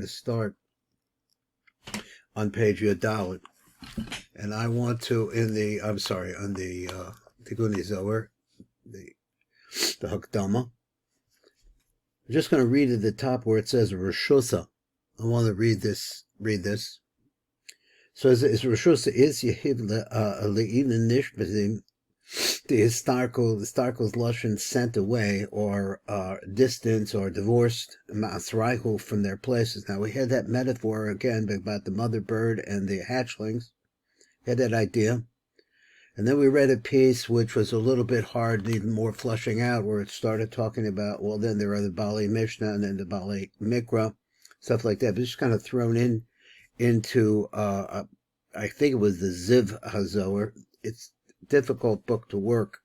to start on page Yadalit, and I want to on the TIKUNEI ZOHAR, the Hakdama. I'm just going to read at the top where it says Rishusa. I want to read this. So as Rishusa is Yehiv le'ilin nishbatim, the historical's lashon sent away or distanced or divorced ma'asraihu from their places. Now we had that metaphor again about the mother bird and the hatchlings. We had that idea. And then we read a piece which was a little bit hard, needed more fleshing out, where it started talking about, well, then there are the Bali Mishnah and then the Bali Mikra, stuff like that. But it's just kind of thrown into, I think it was the Ziv HaZohar. It's a difficult book to work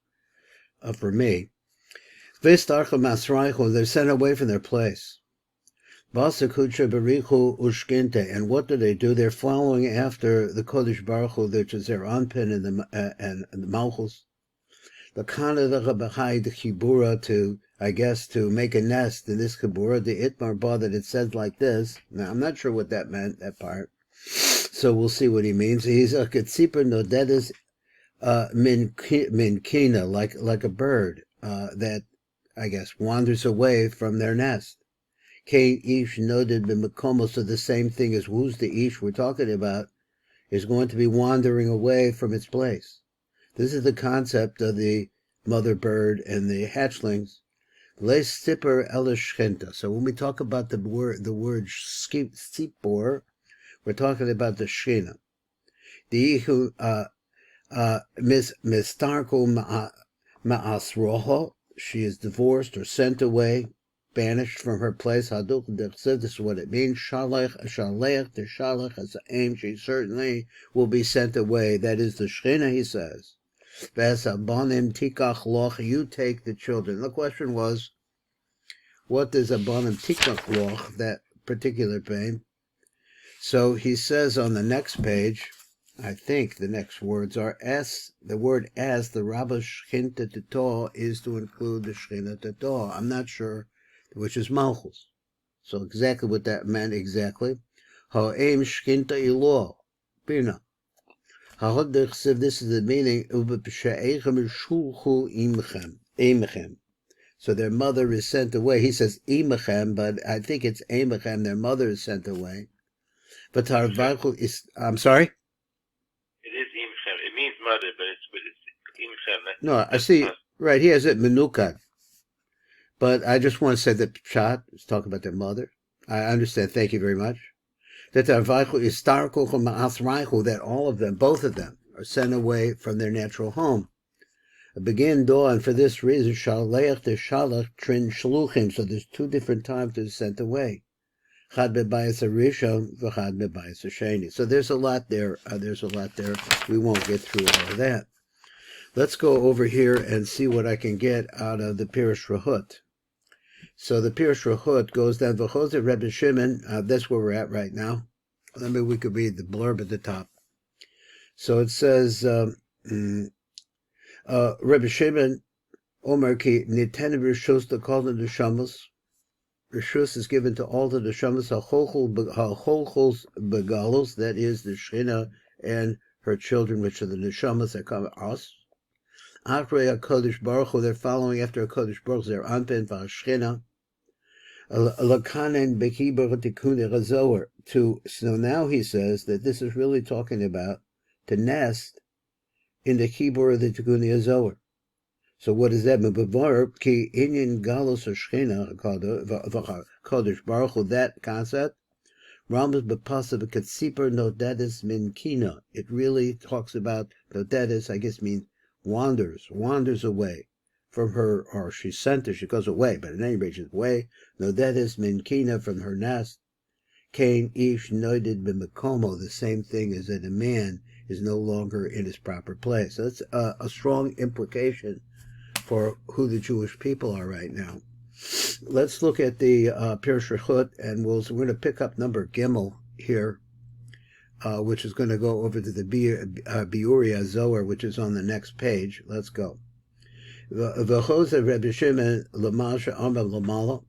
for me. They're sent away from their place. And what do? They're following after the Kodesh Baruch Hu, which is their Anpin and the Malchus. The Chibura to make a nest in this Chibura, the Itmar Ba, that it says like this. Now, I'm not sure what that meant, that part. So we'll see what he means. He's a Ketzipur Nodedes min Kina, like a bird that, I guess, wanders away from their nest. Kain Ish noted b'makomo, so the same thing as who's the Ish we're talking about is going to be wandering away from its place. This is the concept of the mother bird and the hatchlings. Le sipper elishchenta. So when we talk about the word sipor, we're talking about the shchina. The ihu mistarko ma'asroho. She is divorced or sent away, banished from her place. This is what it means. Shalech the shalech as an aim. She certainly will be sent away. That is the shchina, he says. V'asabonim tikach loch. You take the children. The question was, what does abonim tikach loch, that particular pain? So he says on the next page, I think the next words are the word as, the Rabba Shchinta Tetor, is to include the Shchina Tetor. I'm not sure, which is Malchus. So exactly what that meant, exactly. Ha'em Shchinta Ilo, Bina. Ha'hodechsev, this is the meaning, Ubepshe'echem Shulchu Imechem. So their mother is sent away. He says Imechem, but I think it's Imechem, their mother is sent away. But Tarvachu is, I'm sorry? It means mother, but it's imchem. No, I see. Right, he has it menukad. But I just want to say that Pshat is talking about their mother. I understand. Thank you very much. That that all of them, both of them, are sent away from their natural home. Begin door, and for this reason, shaleach the shalach trin shluchim. So there's two different times they're sent away. Chad bebayis harishon, v'chad bebayis hasheni. So there's a lot there. We won't get through all of that. Let's go over here and see what I can get out of the Pirush Rahut. So the Pirush Rahut goes down, V'chozer Rebbe Shimon, that's where we're at right now. Maybe we could read the blurb at the top. So it says, Rebbe Shimon, Omer ki niten rishus to call the neshamas. Rishus is given to all the neshamas, ha'cholchos begalos, that is the Shechina and her children, which are the neshamas that come us. Achrei HaKadosh Baruch Hu, they're following after HaKadosh Baruch Hu, they're Anpen v'Hashchina. Lakanen b'kibur TIKUNEI ZOHAR. So now he says that this is really talking about to nest in the kibur of the TIKUNEI ZOHAR. So what does that mean? B'var ki inyan galos Hashchina HaKadosh Baruch Hu, that concept. Rambam b'pasav b'katzipur nodedes min kina. It really talks about nodedes, I guess means wanders away from her, or she's sent her, she goes away, but in any rate she's away. Nodedes min kina, from her nest. Kain ish noided b'makomo, the same thing as that a man is no longer in his proper place. So that's a strong implication for who the Jewish people are right now. Let's look at the Pirush Rahut, and we're going to pick up number Gimel here, which is going to go over to the Biurei Zohar, which is on the next page. Let's go. V'chozer Rebbe Shimon l'masha amar l'mala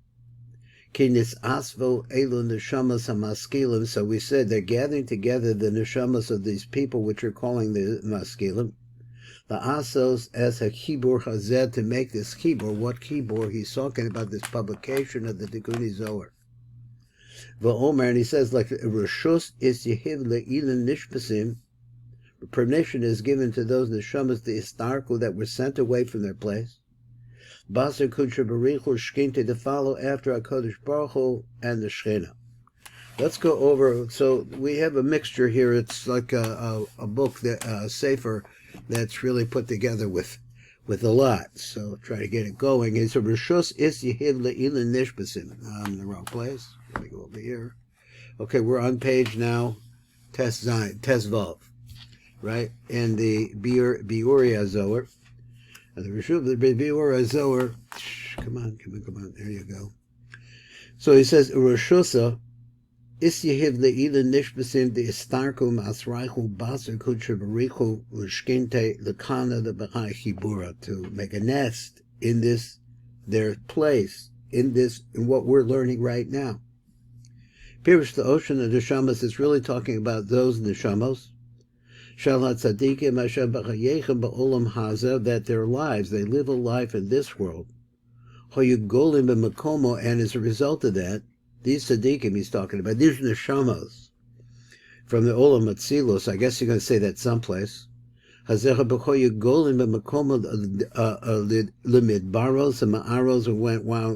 Kinis asvo elu neshamas hamaskilim. So we said they're gathering together the neshamas of these people, which are calling the maskilim. The asos as a chibur hazeh, to make this chibur. What chibur? He's talking about this publication of the TIKUNEI ZOHAR. V'omer, and he says, like, Rishus is yehiv le'ilim nishpasim, permission is given to those neshamas, the istarku, that were sent away from their place. Basar kudsha barichu shkinte, to follow after HaKadosh Baruch Hu and the Shechina. Let's go over, so we have a mixture here. It's like a book, a SEFER, that's really put together with a lot. So try to get it going. It's a Rishus is yehiv le'ilim nishpasim. I'm in the wrong place. Let me go over here. Okay, we're on page now, Tes Vav, right? And the Biuria Zohar. And the Rishus, the Biuria Zohar. Come on. There you go. So he says, Rishusa, is yehiv le'ilim nishpasim, the istarku masraichu basar kudsha barichu ushkinte lekana the b'chai chibura, to make a nest in this, their place, in what we're learning right now. Pirush, the ocean of neshamas, is really talking about those neshamos, shalat tzadikim asher b'chayechem ba'olam hazeh, that their lives, they live a life in this world, hoyugolim b'makomo, and as a result of that, these tzadikim he's talking about, these neshamos from the olam atzilos, I guess you're going to say that someplace, hazecha b'choyugolim b'makomo limidbaros and ma'aros, and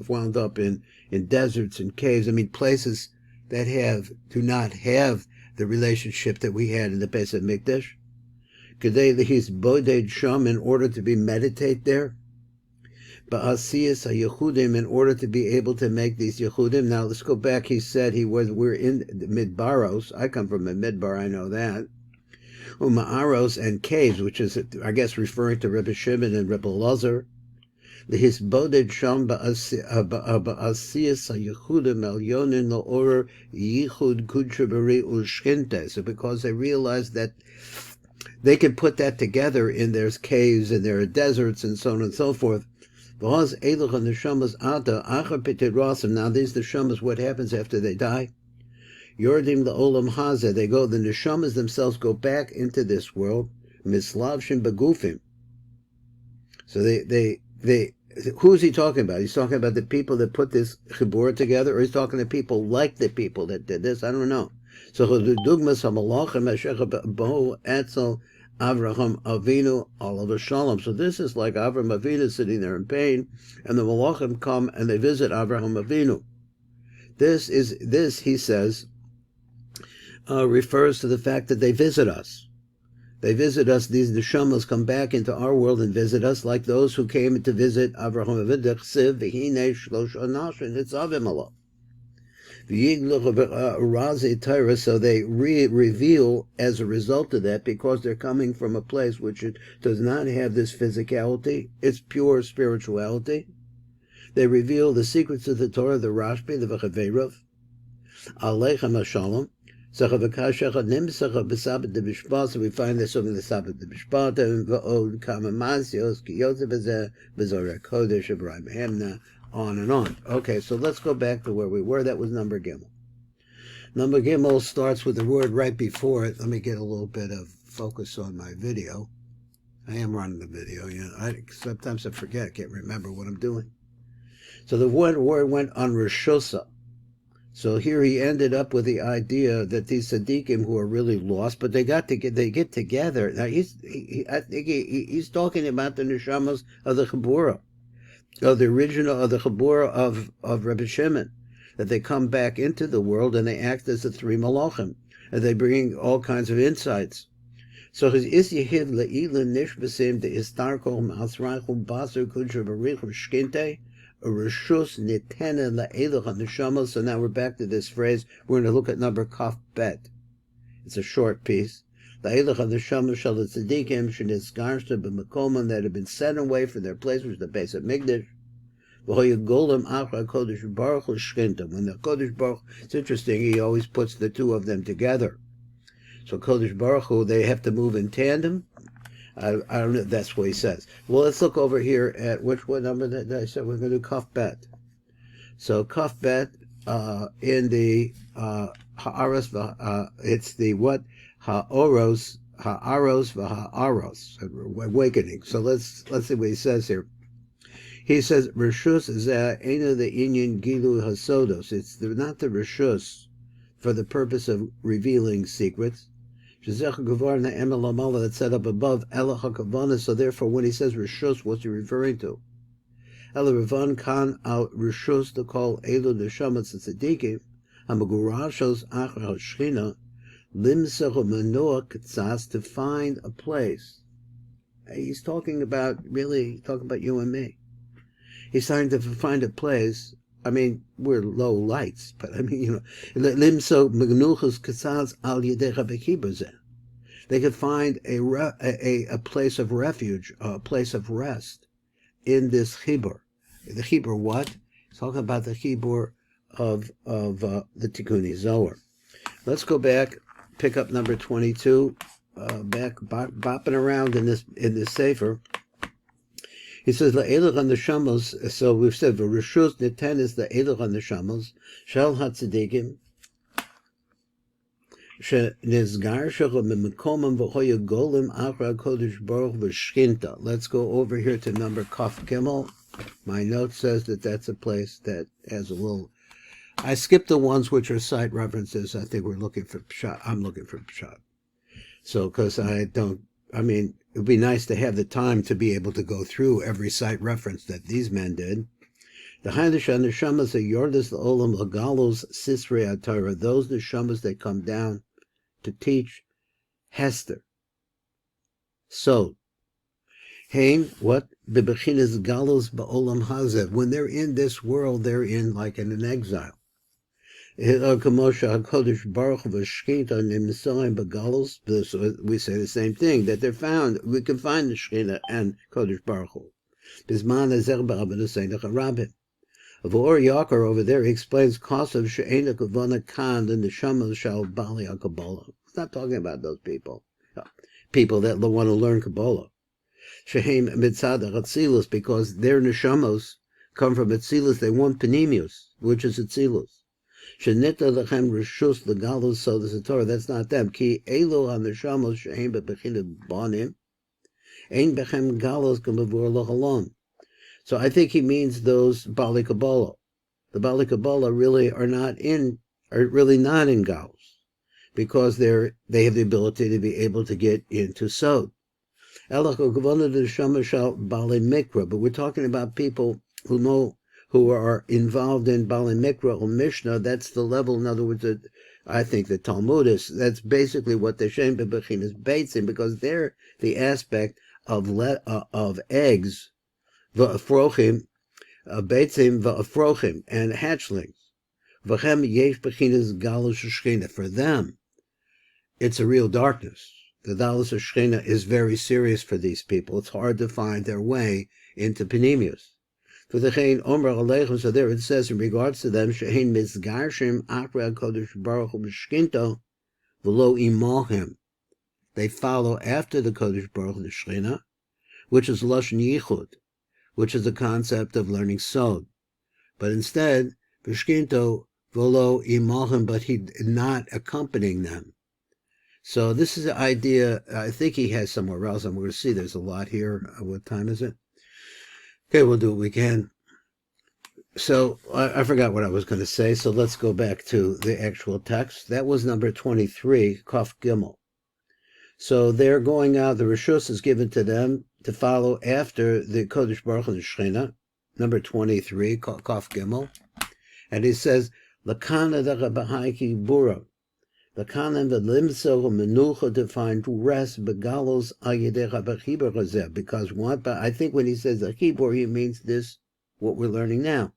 wound up in deserts and caves. I mean, places that do not have the relationship that we had in the Beis Hamikdash. Kedei he's boded sham, in order to be meditate there. Ba'asiyas hayechudim, in order to be able to make these yechudim. Now let's go back. He said we're in the midbaros. I come from a midbar, I know that. Ma'aros and caves, which is, I guess, referring to Rebbe Shimon and Rebbe Lazar. His boded sham ba'asiyas hayechudim elyonin la'or yichud kudshabari ushkinte. So because they realized that they could put that together in their caves and their deserts and so on and so forth. Now these neshamas, what happens after they die? Yordim the olam hazeh, the neshamas themselves go back into this world, mislavshim begufim. So they who's he talking about? He's talking about the people that put this chibur together, or he's talking to people like the people that did this? I don't know. So the dugmas hamalachim asher bo etzel Avraham Avinu alav shalom. So this is like Avraham Avinu sitting there in pain, and the malachim come and they visit Avraham Avinu. This, he says, refers to the fact that they visit us. They visit us. These neshamas come back into our world and visit us, like those who came to visit Avraham Avinu. Chsiv v'hinei shlosh anashin nitzavim alav. So they reveal as a result of that, because they're coming from a place which it does not have this physicality, it's pure spirituality. They reveal the secrets of the Torah, the Rashbi, the V'chaveirav, Aleichem HaShalom. So we find this over the Sabbath de Bishpat, and V'od Kamamasios, Kiyotze B'zeh, B'zorah Kodesh, Abraham Hemna, on and on. Okay, so let's go back to where we were. That was number Gimel. Number Gimel starts with the word right before it. Let me get a little bit of focus on my video. I am running the video. Sometimes I forget. I can't remember what I'm doing. So the word went on Rishosa. So here he ended up with the idea that these tzaddikim who are really lost, but they get together. Now I think he's talking about the neshamas of the Chabura, of the original, of the Chabura of Rebbe Shimon, that they come back into the world and they act as the three malachim, and they bring all kinds of insights. So his is yehiv le'ilim nishbasim de istarko ma'asraichu basar kudsha barichu shkinte rishus nitena la'elach neshama. So now we're back to this phrase. We're going to look at number kaf bet. It's a short piece. La'elach neshama shel tzadikim shenizgarshta b'makomim, that have been sent away from their place, which is the Beis Hamikdash. V'hoyagolem achar Kodesh Baruch Hu shkinta. When the Kodesh Baruch, it's interesting, he always puts the two of them together. So Kodesh Baruch Hu, they have to move in tandem. I don't know, that's what he says. Well, let's look over here at what number that I said we're going to do kaf bet. So kaf bet, in the ha'aros, it's the what? Ha'aros v'ha'aros, awakening. So let's see what he says here. He says, Rishus zeh the inyan gilu hasodos. It's not the Rishus for the purpose of revealing secrets. That's set up above Ela HaKavana. So therefore, when he says Rishus, what's he referring to? Ela Ravan kan al Rishus to call Elu Neshamas Tzadikim Hamagurashos Achar HaShchina Limsech Manoah Katzas, to find a place. He's talking about you and me. He's trying to find a place. I mean, we're low lights, but I mean, limso megnuchos katzaz al yedecha b'chibur. They could find a place of refuge, a place of rest in this chibur. The chibur what? He's talking about the chibur of the TIKUNEI Zohar. Let's go back, pick up number 22, bopping around in this SEFER. He says, "La'elach haneshamos." So we've said, "V'rishus niten is la'elach haneshamos shel hatzadikim shenizgar shelo mimikomam v'hoya golim achra kodesh baruch v'shkinta." Let's go over here to number Kaf Gimel. My note says that that's a place that has a little. I skipped the ones which are site references. I think we're looking for pshat. I'm looking for pshat. So because I mean, it would be nice to have the time to be able to go through every site reference that these men did. The Hainish Neshamas of Yordas Olam Lagalos Tishrei Atara, those Neshamas that come down to teach Hester. So, Hain, what? Bebechinas Galos Ba'olam Hazeh. When they're in this world, they're in like in an exile. We say the same thing, that they're found, we can find the Shekhinah and Kodesh Baruch Hu. Vor Yakar over there, he explains Kosav She'ena Kavana Khan and the Shamas Shal Bali HaKabbalah. It's not talking about those people that want to learn Kabbalah. Shehem Mitzad Atzilus, because their Neshamos come from Atzilus, they want Panemius, which is Atzilus. Shenita lechem rishus legalus, so the Torah. That's not them. Ki elo haneshamos shehem bebechina bonim, ein bechem galus k'mavur lochalon. So I think he means those Bali Kabbalah. The Bali Kabbalah really are really not in galus, because they have the ability to be able to get into Sod. Elach ukavona neshama shal Bali Mikra, but we're talking about people who are involved in Bali Mikra or Mishnah. That's the level, in other words, that I think the Talmud is, that's basically what the Shem Bebechin is basing, because they're the aspect of eggs, v'afrochim, beitzim v'afrochim, and hatchlings. V'chem yesh bechinas galus shechina. For them, it's a real darkness. The galus shechina is very serious for these people. It's hard to find their way into Panemius. For the Chain Omer Aleichem, so there it says in regards to them, Shehin Mizgarshim Akra Kodesh Baruch Hu B'Shkinto V'lo Imohem. They follow after the Kodesh Baruch Hu Shechina, which is Lashon Yichud, which is the concept of learning Sod. But instead, B'Shkinto V'lo Imohem, but he not accompanying them. So this is the idea. I think he has somewhere else. I'm going to see there's a lot here. What time is it? Okay, we'll do what we can. So I forgot what I was going to say, so let's go back to the actual text. That was number 23, Kaf Gimel. So they're going out, the Rishus is given to them to follow after the Kodesh Baruch Hu Shechina, number 23, Kaf Gimel. And he says, Lakana dacha b'haiki bura. Lakana v'limso menucha, to find rest begalos ayedecha b'chibur hazeh. Because what? But I think when he says the chibur, he means this, what we're learning now.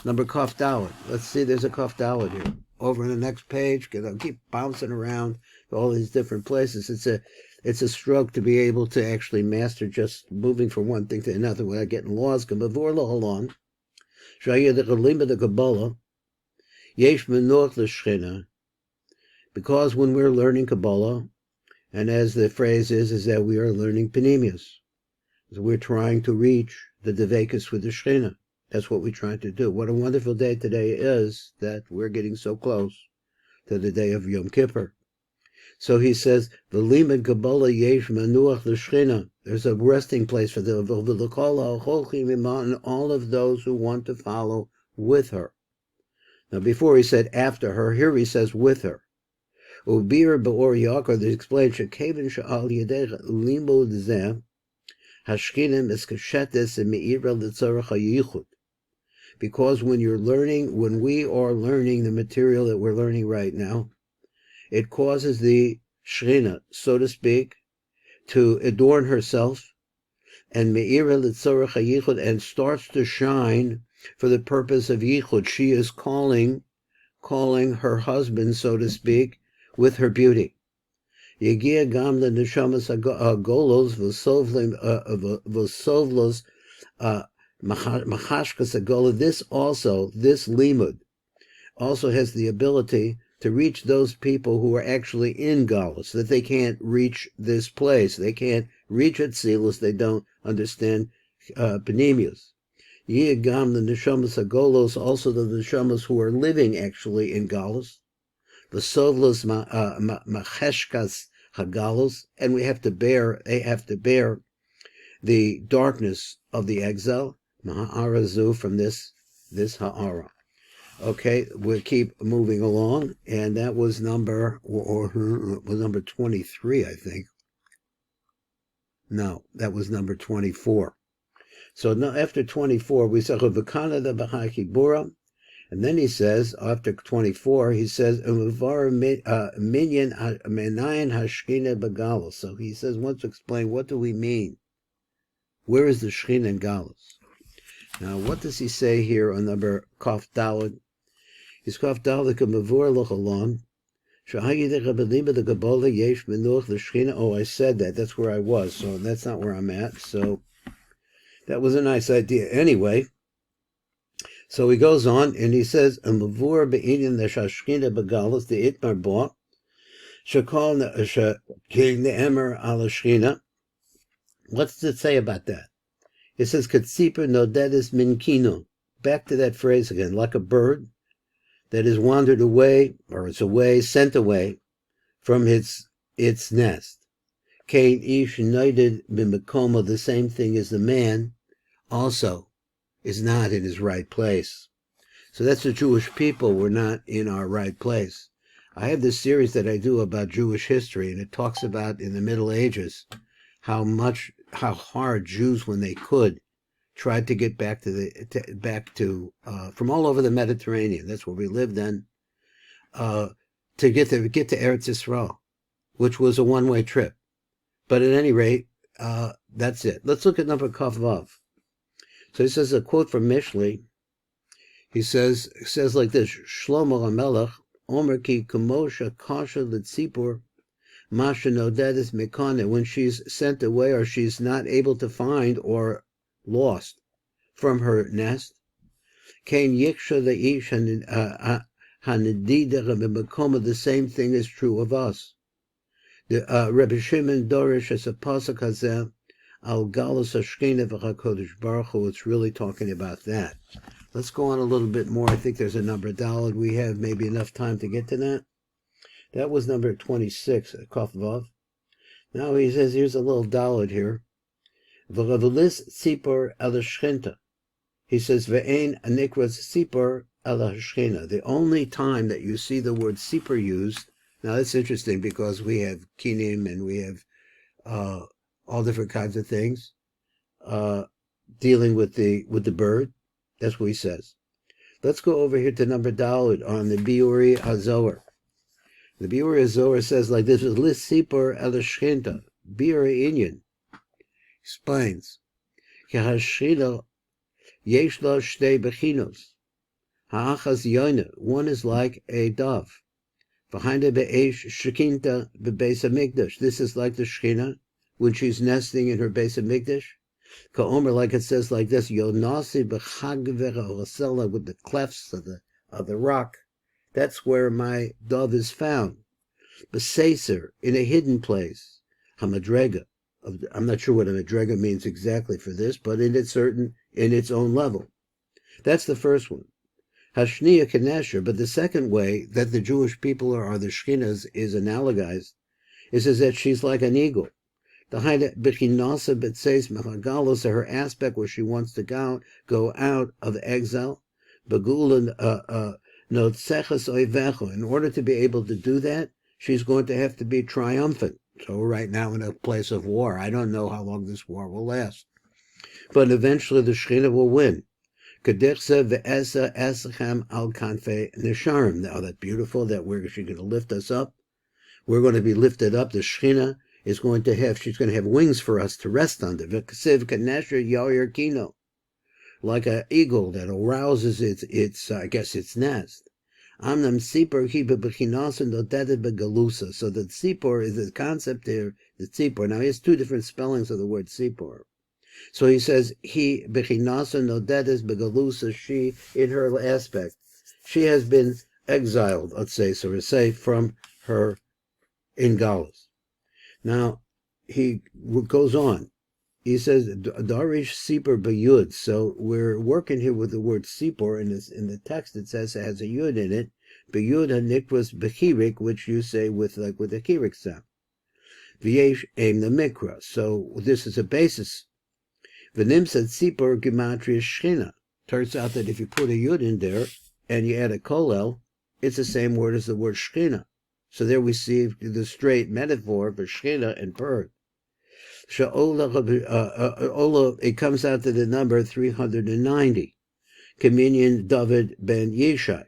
Number Kaf Daled. Let's see, there's a Kaf Daled here. Over in the next page, because I'll keep bouncing around to all these different places. It's a stroke to be able to actually master just moving from one thing to another without getting lost. Before long, the Kabbalah, yesh menuach l'shchina. Because when we're learning Kabbalah, and as the phrase is that we are learning Panemius. So we're trying to reach the Devekus with the Shechina. That's what we try to do. What a wonderful day today is that we're getting so close to the day of Yom Kippur. So he says, "V'limud Kabbalah yesh manuach l'shchina." There's a resting place for the and all of those who want to follow with her. Now, before he said after her, here he says with her. Ubir be'or Yaakov, they explain shekevin she'al yedech limud zeh hashchina miskashetes me'ira l'tzorach hayichud. Because when we are learning the material that we're learning right now, it causes the Shechina, so to speak, to adorn herself, and me'ira l'tzorach hayichud, and starts to shine for the purpose of yichud. She is calling her husband, so to speak, with her beauty. Yegia gam l'neshamas hagolos v'sovlos machashkas hagola. This limud also has the ability to reach those people who are actually in Galus, that they can't reach this place. They can't reach Atzilus. They don't understand Panemius. Yigam the Neshamas Hagolos, also the Neshamas who are living actually in Galus. The Sovlos Macheshkas Hagalos, and they have to bear the darkness of the exile, Ma'arazu, from this Ha'ara. Okay, we'll keep moving along, and that was number 23, I think. No, that was number 24. So now after 24, we say V'kanada b'chakibura, and then he says after 24, he says minyan menayin hashchina b'galus. So he says, wants to explain, what do we mean? Where is the Shechina in Galus? Now, what does he say here on number Kaf Daled? He's Kaf Daled Mamaor lochalon. The Kabbalah yesh menuach the Shechina. Oh, I said that. That's where I was. So that's not where I'm at. So that was a nice idea. Anyway, so he goes on and he says, Mamaor be'inyan the Shechina b'Galus the Itmar bo shekol ne'emer al Shechina. What's it say about that? It says, Katsiper nodedis min kino. Back to that phrase again, like a bird that is wandered away, or it's sent away from its nest. Kain ish united b'mekoma, the same thing as the man also is not in his right place. So that's the Jewish people. We're not in our right place. I have this series that I do about Jewish history, and it talks about in the Middle Ages how hard Jews, when they could, tried to get back to from all over the Mediterranean. That's where we lived then. To get to Eretz Yisrael, which was a one-way trip. But at any rate, that's it. Let's look at number Kaf Vav. So he says a quote from Mishlei. He says like this: Shlomo HaMelech Omer ki kamosha kasha l'tzipur masha nodedis mekane. When she's sent away, or she's not able to find, or lost from her nest, Kain yiksha the ish hanedida b'mekoma. The same thing is true of us. The Rebbe Shimon Dorish as a pasuk hazeh al galus hashchina v'chakodesh baruch hu. It's really talking about that. Let's go on a little bit more. I think there's a number Daled. We have maybe enough time to get to that. That was number 26, Kaf Vav. Now he says, here's a little Daled here. V'revelis tzipor el shchinta. He says, ve'ein anikras tzipor el shchina. The only time that you see the word tzipor used. Now that's interesting because we have kinim and we have all different kinds of things dealing with the bird. That's what he says. Let's go over here to number Daled on the Biuri HaZohar. The Biuri HaZohar says like this: Lis Sipor El Shchinta, Biuri Inyan. Explains. Ki hashchina yesh lo shtei bechinos. Ha'achas yoina. One is like a dove. V'haina be'esh shkinta be'beis hamikdash. This is like the Shechina when she's nesting in her Beis Hamikdash. Ka'omer, like it says like this: Yonasi b'chagvera orasela, with the clefts of the rock. That's where my dove is found. B'seiser, in a hidden place. Hamadrega. I'm not sure what a madrega means exactly for this, but in its own level. That's the first one. Hashniya Kanesher, but the second way that the Jewish people or the Shekhinahs is analogized is that she's like an eagle. The Haida Bechinasa Betseis Machagalos, her aspect where she wants to go out of exile. Begulan Notseches Oivecho. In order to be able to do that, she's going to have to be triumphant. So we're right now in a place of war. I don't know how long this war will last. But eventually the Shekhinah will win. Kedichse ve'esa esachem al kanfe nisharim. Now that's beautiful that she's going to lift us up. We're going to be lifted up. The Shekhinah is going to she's going to have wings for us to rest under. V'kasiv kanesher yair kino. Like an eagle that arouses its nest. Amnam sipor hi bebechinasan notedet begalusa. So the sipor is the concept here, the sipor. Now he has two different spellings of the word sipor. So he says, he bechinasa nodedes begalusa, she, in her aspect, she has been exiled, let's say, so to say, from her in Galus. Now, he goes on. He says, Darish Sipor Bayud. So we're working here with the word Sipor. In the text it says it has a Yud in it. Bayud hanikwas bechirik, which you say with a chirik sound. V'yesh aim the mikra. So this is a basis. V'nim said Sipor gematria shchina. Turns out that if you put a Yud in there and you add a kolel, it's the same word as the word shchina. So there we see the straight metaphor for shchina and bird. It comes out to the number 390. Communion David ben Yeshai.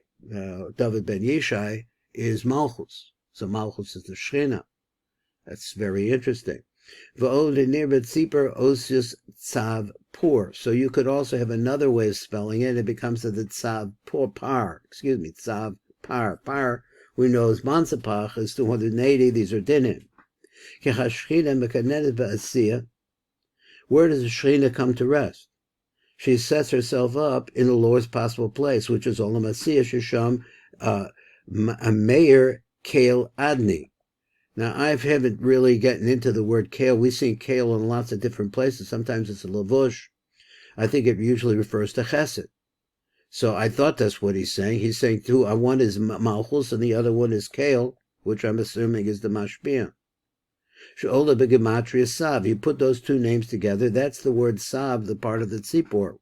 David ben Yeshai is Malchus. So Malchus is the Shechina. That's very interesting. So you could also have another way of spelling it. It becomes the Tzav Par. Tzav Par. Par, we know is Mansapach, is 280. These are dinim. Where does the Shechina come to rest? She sets herself up in the lowest possible place, which is Olam Asiyah Shisham Meir Kale Adni. Now, I haven't really gotten into the word kale. We've seen kale in lots of different places. Sometimes it's a lavush. I think it usually refers to chesed. So I thought that's what he's saying. He's saying one is Malchus and the other one is kale, which I'm assuming is the Mashpia. She'ola begematria Sav. You put those two names together, that's the word Sav, the part of the tzipor.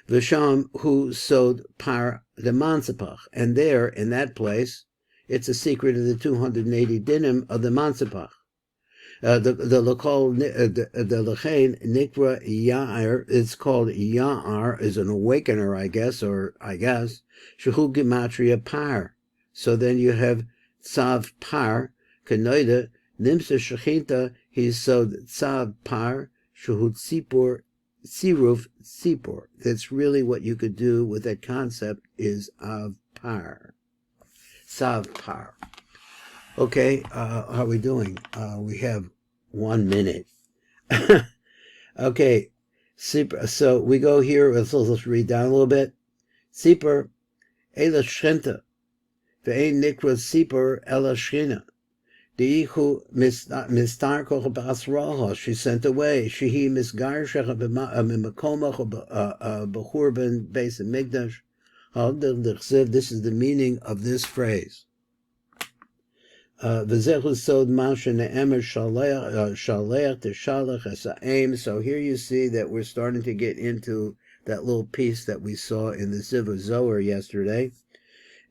V'sham hu sod par the mansapach. And there, in that place, it's a secret of the 280 dinim of the mansapach. The lechein nikra Ya'ar, it's called Ya'ar, is an awakener, I guess. Shehu gematria par. So then you have Tzav par, kenoida, Nimsa Shechinta, he sod Tzav Par, Shehut Sipor, Siruf Sipor. That's really what you could do with that concept is Av Par. Tzav Par. Okay, how are we doing? We have 1 minute. Okay, Sipor. So we go here, let's read down a little bit. Sipor, Ela Shchenta, Ve'ein Nikra Sipor Ela Shchina. Dihu mistarko basraha, she sent away. Shehi misgarsha b'makomach b'churban beis hamikdash. This is the meaning of this phrase. V'zechu sod masha ne'emer shaleach teshalach esa'im. So here you see that we're starting to get into that little piece that we saw in the ZOHAR yesterday,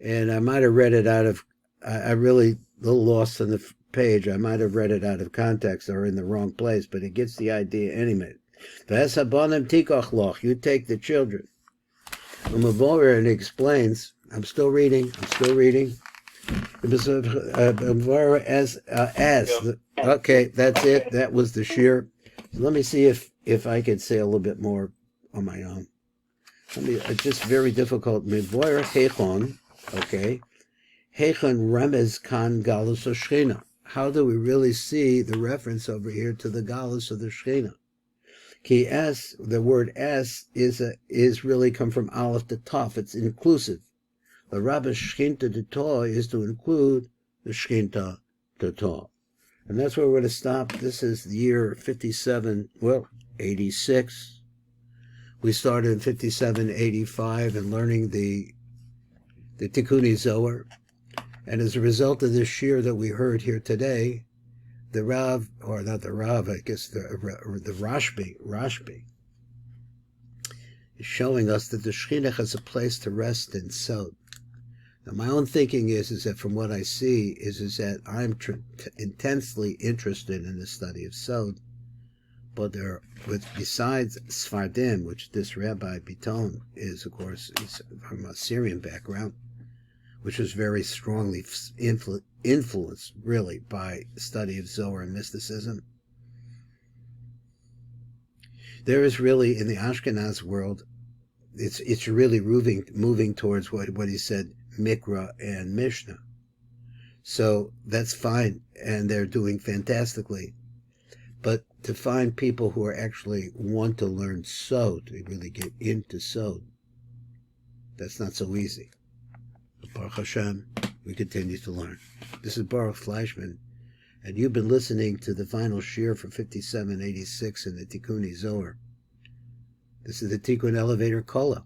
and I might have read it out of. I really a little lost on the page. I might have read it out of context or in the wrong place, but it gets the idea anyway. You take the children. Mamaor, and explains. I'm still reading. Okay, that's it. That was the shear. Let me see if I could say a little bit more on my own. It's just very difficult. Mavoar hechon. Okay. Hechon remez kan galus Shechina. How do we really see the reference over here to the galus of the Shechina? Ki es, the word es is really come from aleph to taf. It's inclusive. The rabba Shechinta to ta is to include the Shechinta to ta. And that's where we're going to stop. This is the year 86. We started in 5785 and learning the TIKUNEI Zohar. And as a result of this shir that we heard here today, the Rav, or not the Rav, I guess the Rashbi, is showing us that the Shekhinah has a place to rest in Sod. Now, my own thinking is that from what I see, is that I'm intensely interested in the study of Sod, but besides Sfardim, which this Rabbi Biton is, of course, is from a Syrian background, which was very strongly influenced, really, by study of Zohar and mysticism. There is really, in the Ashkenaz world, it's really moving towards what he said, Mikra and Mishnah. So that's fine, and they're doing fantastically. But to find people who are actually want to learn Sod, to really get into Sod, that's not so easy. But Baruch Hashem, we continue to learn. This is Baruch Fleischman, and you've been listening to the final shir for 5786 in the TIKUNEI Zohar. This is the Tikkun Elevator Kola.